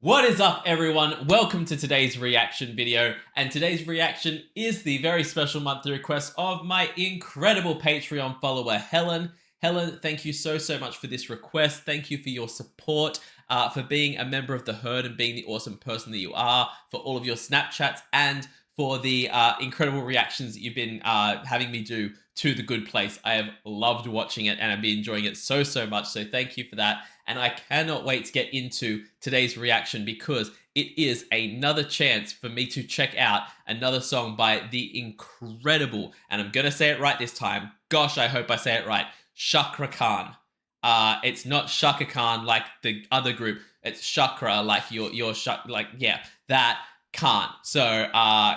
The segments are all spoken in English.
What is up, everyone? Welcome to today's reaction video, and today's reaction is the very special monthly request of my incredible Patreon follower, Helen. Helen, thank you so much for this request. Thank you for your support, for being a member of the herd and being the awesome person that you are, for all of your Snapchats, and for the incredible reactions that you've been having me do to The Good Place. I have loved watching it and I've been enjoying it so much, so thank you for that. And I cannot wait to get into today's reaction because it is another chance for me to check out another song by the incredible, and I'm going to say it right this time, gosh, I hope I say it right, Chakra Khan. It's not Shaka Khan like the other group, it's Chakra, like that Khan. So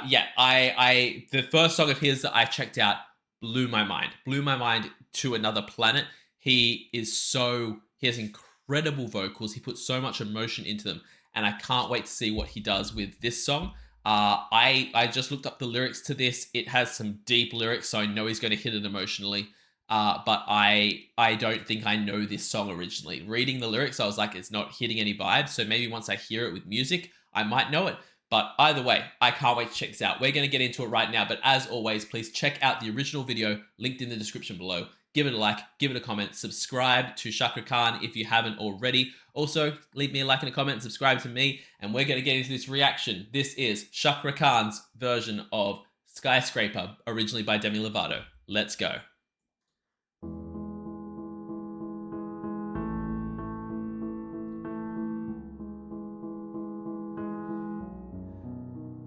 the first song of his that I checked out blew my mind to another planet. He has incredible vocals. He puts so much emotion into them, and I can't wait to see what he does with this song. I just looked up the lyrics to this. It has some deep lyrics, so I know he's going to hit it emotionally. But I don't think I know this song originally. Reading the lyrics, I was like, it's not hitting any vibes. So maybe once I hear it with music, I might know it. But either way, I can't wait to check this out. We're going to get into it right now. But as always, please check out the original video linked in the description below. Give it a like, give it a comment, subscribe to Chakra Khan if you haven't already. Also, leave me a like and a comment, subscribe to me, and we're going to get into this reaction. This is Chakra Khan's version of Skyscraper, originally by Demi Lovato. Let's go.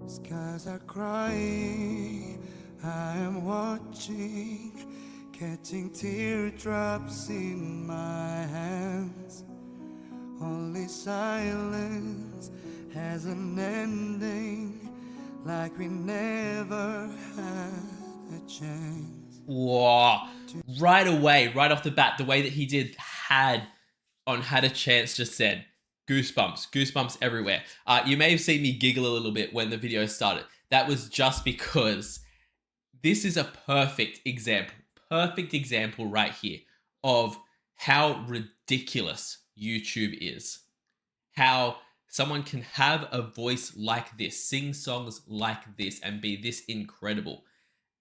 Skies are crying, I am watching, catching teardrops in my hands. Only silence has an ending, like we never had a chance. Whoa. Right away, right off the bat, the way that he did Had a Chance just said, goosebumps everywhere. You may have seen me giggle a little bit when the video started. That was just because this is a perfect example right here of how ridiculous YouTube is. How someone can have a voice like this, sing songs like this, and be this incredible.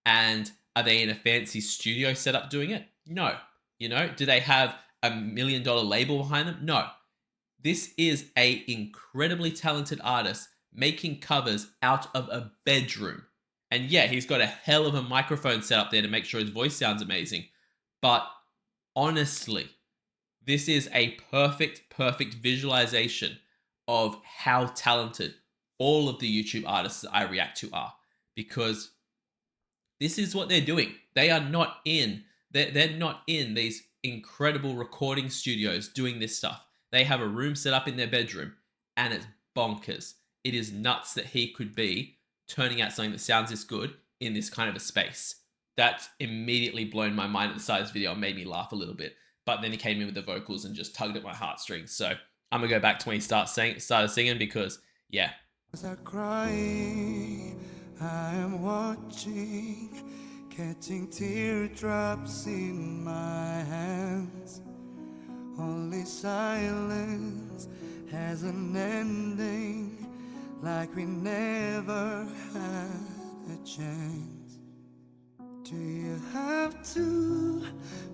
And are they in a fancy studio setup doing it? No. Do they have $1 million label behind them? No. This is an incredibly talented artist making covers out of a bedroom. And yeah, he's got a hell of a microphone set up there to make sure his voice sounds amazing. But honestly, this is a perfect visualization of how talented all of the YouTube artists that I react to are. Because this is what they're doing. They're not in these incredible recording studios doing this stuff. They have a room set up in their bedroom, and it's bonkers. It is nuts that he could be turning out something that sounds this good in this kind of a space. That's immediately blown my mind at the start of this video and made me laugh a little bit. But then he came in with the vocals and just tugged at my heartstrings. So I'm going to go back to when he started singing because, yeah. As I cry, I am watching, catching teardrops in my hands. Only silence has an ending, like we never had a chance. Do you have to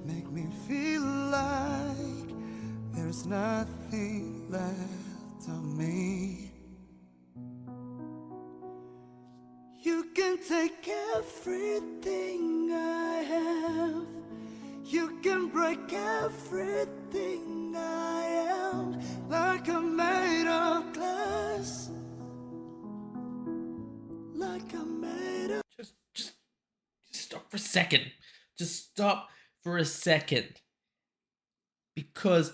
make me feel like there's nothing left of me? You can take everything I have, you can break everything I am, like I'm made of glass, like I'm made of... Just stop for a second. Just stop for a second. Because,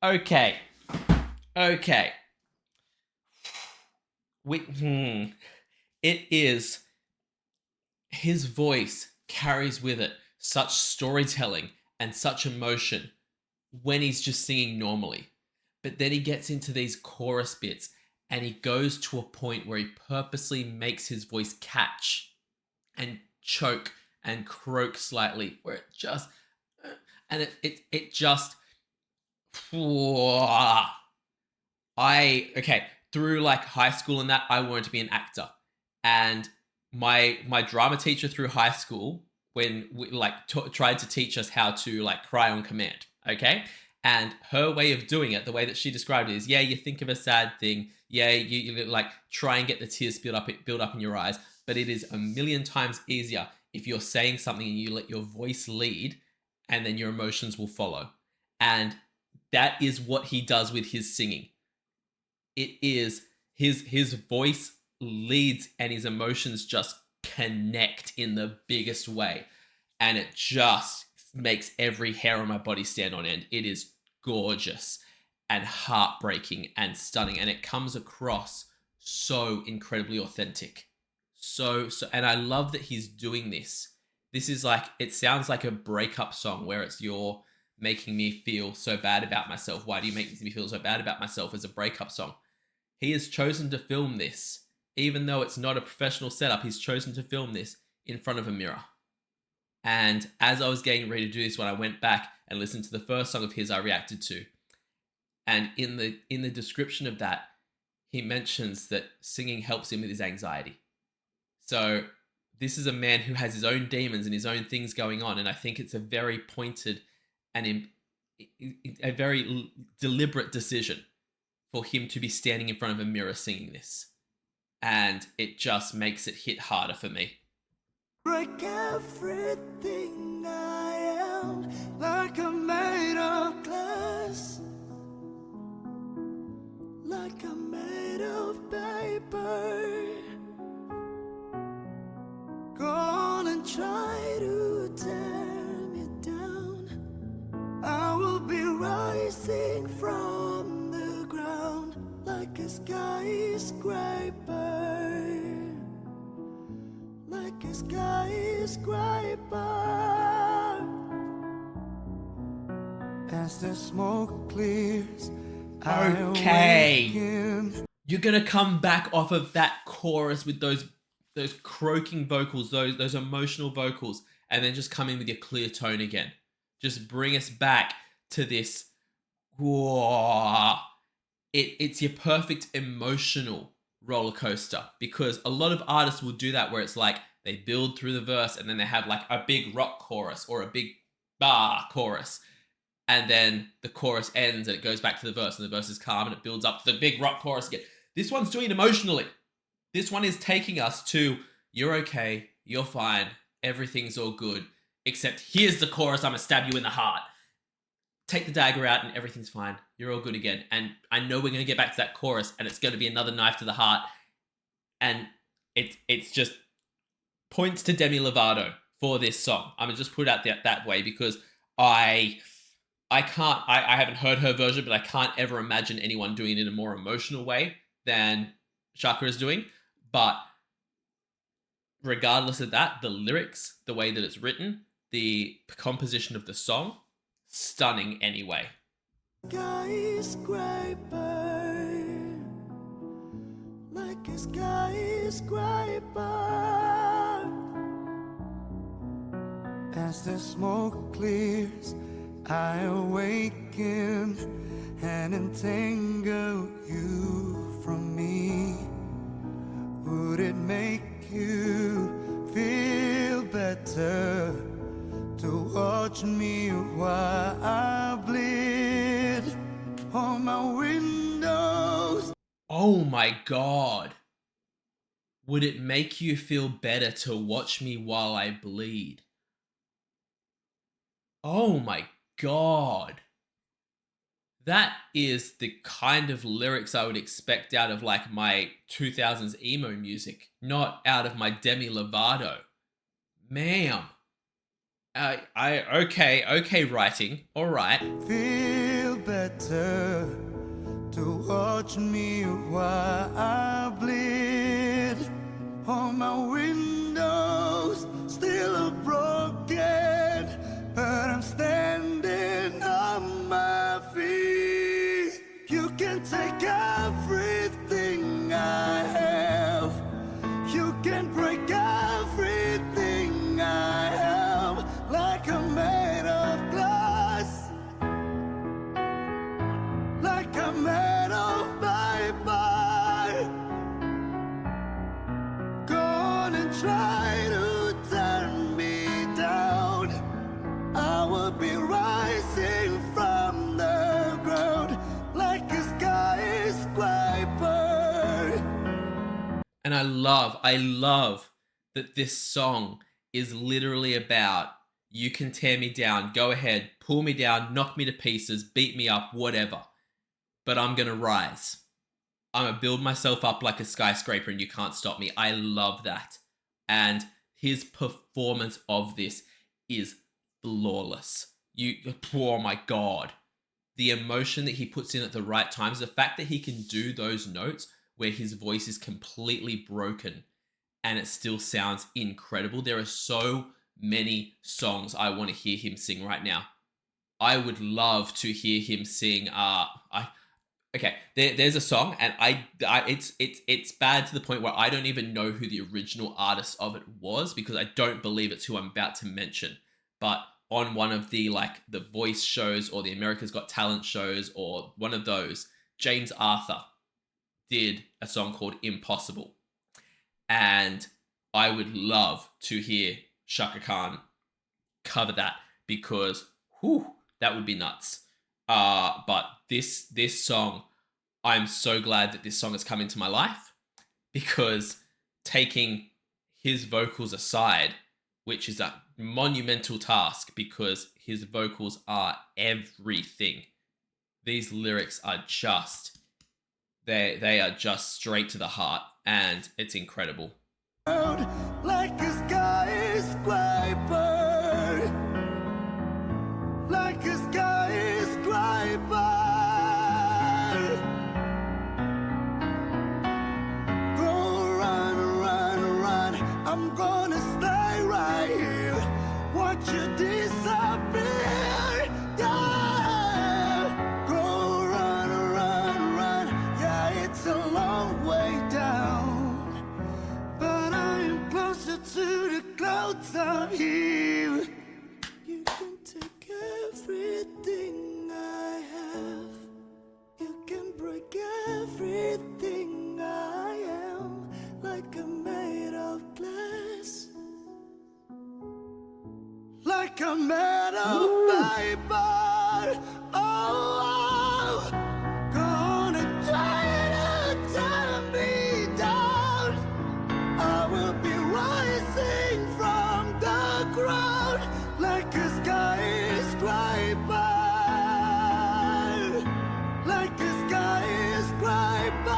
okay. It is, his voice carries with it such storytelling and such emotion when he's just singing normally. But then he gets into these chorus bits and he goes to a point where he purposely makes his voice catch and choke and croak slightly, where it just, and it just, through like high school and that, I wanted to be an actor. And my drama teacher through high school, when we like tried to teach us how to like cry on command, okay? And her way of doing it, the way that she described it is, yeah, you think of a sad thing, yeah, you like try and get the tears build up in your eyes, but it is a million times easier if you're saying something and you let your voice lead, and then your emotions will follow. And that is what he does with his singing. It is his voice leads and his emotions just connect in the biggest way, and it just makes every hair on my body stand on end. It is gorgeous and heartbreaking and stunning, and it comes across so incredibly authentic. So and I love that he's doing this. This is like, it sounds like a breakup song where it's, you're making me feel so bad about myself. Why do you make me feel so bad about myself, as a breakup song? He has chosen to film this, even though it's not a professional setup, he's chosen to film this in front of a mirror. And as I was getting ready to do this, when I went back and listened to the first song of his I reacted to, and in the description of that, he mentions that singing helps him with his anxiety. So this is a man who has his own demons and his own things going on, and I think it's a very pointed and a very deliberate decision for him to be standing in front of a mirror singing this. And it just makes it hit harder for me. Break everything I am, like I'm made of glass, like I'm made of paper. Go on and try to tear me down. I will be rising from the ground like a skyscraper, like a skyscraper. As the smoke clears, Okay, you're gonna come back off of that chorus with those croaking vocals, those emotional vocals, and then just come in with your clear tone again. Just bring us back to this. Whoa. It's your perfect emotional roller coaster, because a lot of artists will do that where it's like they build through the verse and then they have like a big rock chorus or a big bar chorus, and then the chorus ends and it goes back to the verse, and the verse is calm and it builds up to the big rock chorus again. This one's doing it emotionally. This one is taking us to, you're okay, you're fine, everything's all good, except here's the chorus, I'm gonna stab you in the heart. Take the dagger out and everything's fine. You're all good again. And I know we're gonna get back to that chorus and it's gonna be another knife to the heart. And it's just points to Demi Lovato for this song. I'm gonna just put it out that way, because I haven't heard her version, but I can't ever imagine anyone doing it in a more emotional way than Cakra is doing. But regardless of that, the lyrics, the way that it's written, the composition of the song, stunning anyway. Skyscraper, like a skyscraper. As the smoke clears, I awaken and entangle you from me. Would it make you feel better to watch me while I bleed on my windows? Oh my God. Would it make you feel better to watch me while I bleed? Oh my God. That is the kind of lyrics I would expect out of like my 2000s emo music, not out of my Demi Lovato. Ma'am. Okay, writing. All right. Feel better to watch me while I bleed on my windows, still are broken, but I'm standing on my feet. You can take everything I have, you can break everything I am, like I'm made of glass, like I'm made of Don't try to turn me down. I will be rising from the ground like a skyscraper. And I love that this song is literally about, you can tear me down, go ahead, pull me down, knock me to pieces, beat me up, whatever. But I'm gonna rise. I'm gonna build myself up like a skyscraper and you can't stop me. I love that. And his performance of this is flawless. Oh my God. The emotion that he puts in at the right times, the fact that he can do those notes where his voice is completely broken and it still sounds incredible. There are so many songs I want to hear him sing right now. I would love to hear him sing. There's a song, and it's bad to the point where I don't even know who the original artist of it was, because I don't believe it's who I'm about to mention. But on one of the the Voice shows or the America's Got Talent shows or one of those, James Arthur did a song called Impossible. And I would love to hear Shaka Khan cover that, because that would be nuts. But this song, I'm so glad that this song has come into my life, because taking his vocals aside, which is a monumental task because his vocals are everything. These lyrics are just, they are just straight to the heart, and it's incredible. Like a skyscraper, like a skyscraper. Go run, run, run. I'm gonna stay right here. Watch you disappear. Yeah. Go run, run, run. Yeah, it's a long way down, but I'm closer to the clouds up here. You can take everything I have. You can break everything I am, like I'm made of glass, like I'm made of paper. Oh, gonna try to turn me down. I will be rising from the ground like a skyscraper, like a skyscraper.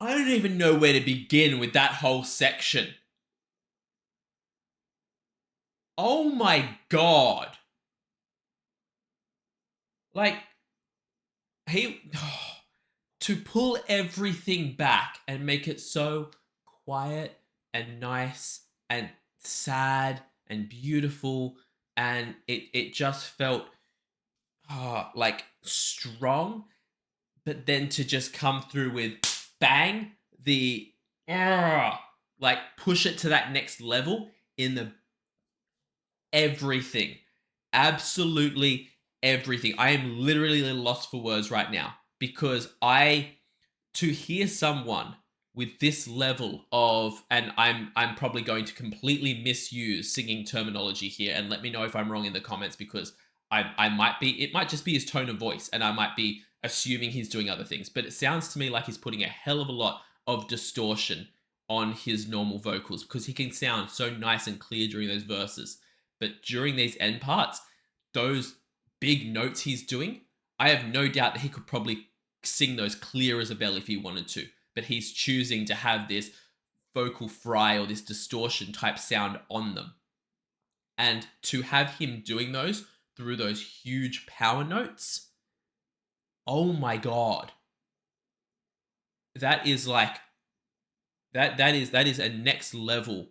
I don't even know where to begin with that whole section. Oh my God. To pull everything back and make it so quiet and nice and sad and beautiful, and it just felt strong, but then to just come through with bang, push it to that next level in the everything, absolutely everything. I am literally lost for words right now, because to hear someone with this level of, and I'm probably going to completely misuse singing terminology here, and let me know if I'm wrong in the comments, because it might just be his tone of voice, and I might be assuming he's doing other things, but it sounds to me like he's putting a hell of a lot of distortion on his normal vocals, because he can sound so nice and clear during those verses, but during these end parts, those big notes he's doing, I have no doubt that he could probably sing those clear as a bell if he wanted to, but he's choosing to have this vocal fry or this distortion type sound on them. And to have him doing those through those huge power notes, oh my God. That is that is a next level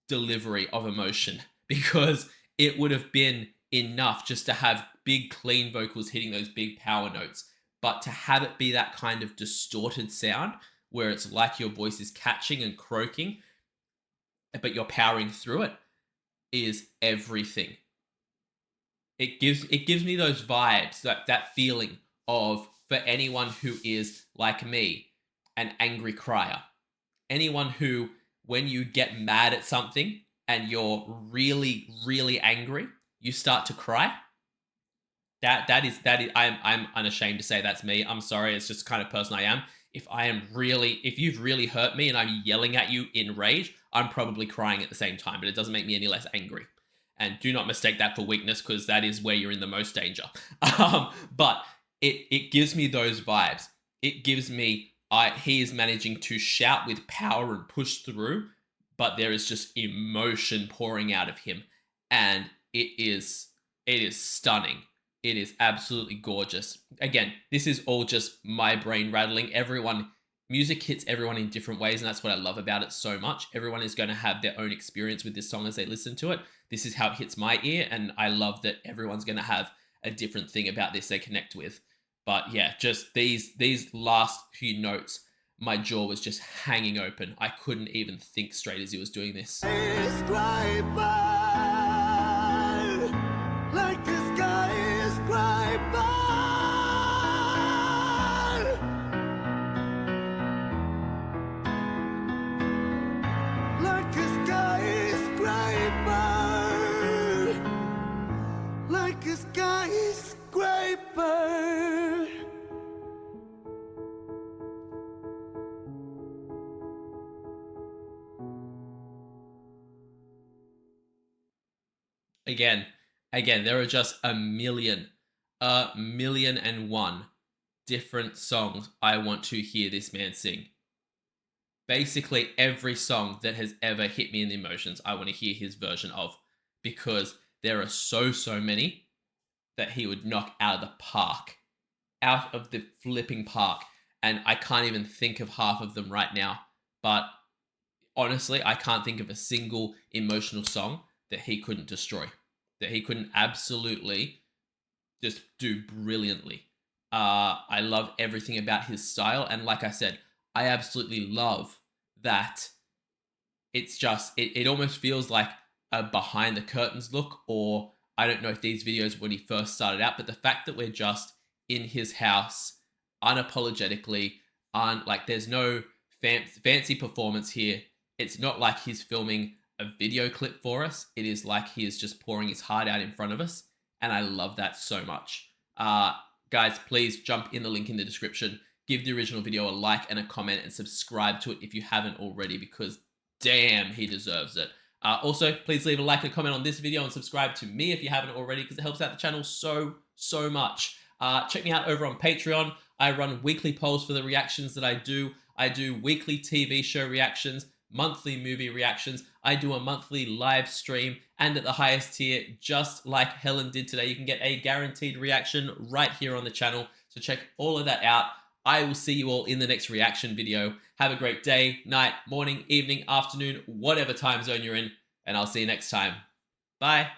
delivery of emotion, because it would have been enough just to have big clean vocals hitting those big power notes, but to have it be that kind of distorted sound where it's like your voice is catching and croaking, but you're powering through it, is everything. It gives me those vibes, that feeling of for anyone who is like me, an angry crier. Anyone who, when you get mad at something and you're really, really angry, you start to cry. That is I'm unashamed to say that's me. I'm sorry, it's just the kind of person I am. If you've really hurt me and I'm yelling at you in rage, I'm probably crying at the same time, but it doesn't make me any less angry. And do not mistake that for weakness, because that is where you're in the most danger. But it gives me those vibes. It gives me, he is managing to shout with power and push through, but there is just emotion pouring out of him. And it is stunning. It is absolutely gorgeous. Again, this is all just my brain rattling. Music hits everyone in different ways, and that's what I love about it so much. Everyone is going to have their own experience with this song as they listen to it. This is how it hits my ear, and I love that everyone's going to have a different thing about this they connect with. But yeah, just these last few notes, my jaw was just hanging open. I couldn't even think straight as he was doing this. Like a skyscraper, like a skyscraper, like a skyscraper. Again, there are just a million and one different songs I want to hear this man sing. Basically, every song that has ever hit me in the emotions, I want to hear his version of, because there are so many that he would knock out of the park, out of the flipping park. And I can't even think of half of them right now. But honestly, I can't think of a single emotional song that he couldn't destroy, that he couldn't absolutely just do brilliantly. I love everything about his style. And like I said, I absolutely love that it's just, it almost feels like a behind the curtains look, or I don't know if these videos when he first started out, but the fact that we're just in his house unapologetically, like there's no fancy performance here. It's not like he's filming a video clip for us. It is like he is just pouring his heart out in front of us. And I love that so much. Guys, please jump in the link in the description. Give the original video a like and a comment, and subscribe to it if you haven't already, because damn, he deserves it. Also, please leave a like and a comment on this video, and subscribe to me if you haven't already, because it helps out the channel so much. Check me out over on Patreon. I run weekly polls for the reactions that I do. I do weekly TV show reactions, monthly movie reactions. I do a monthly live stream, and at the highest tier, just like Helen did today, you can get a guaranteed reaction right here on the channel. So check all of that out. I will see you all in the next reaction video. Have a great day, night, morning, evening, afternoon, whatever time zone you're in, and I'll see you next time. Bye.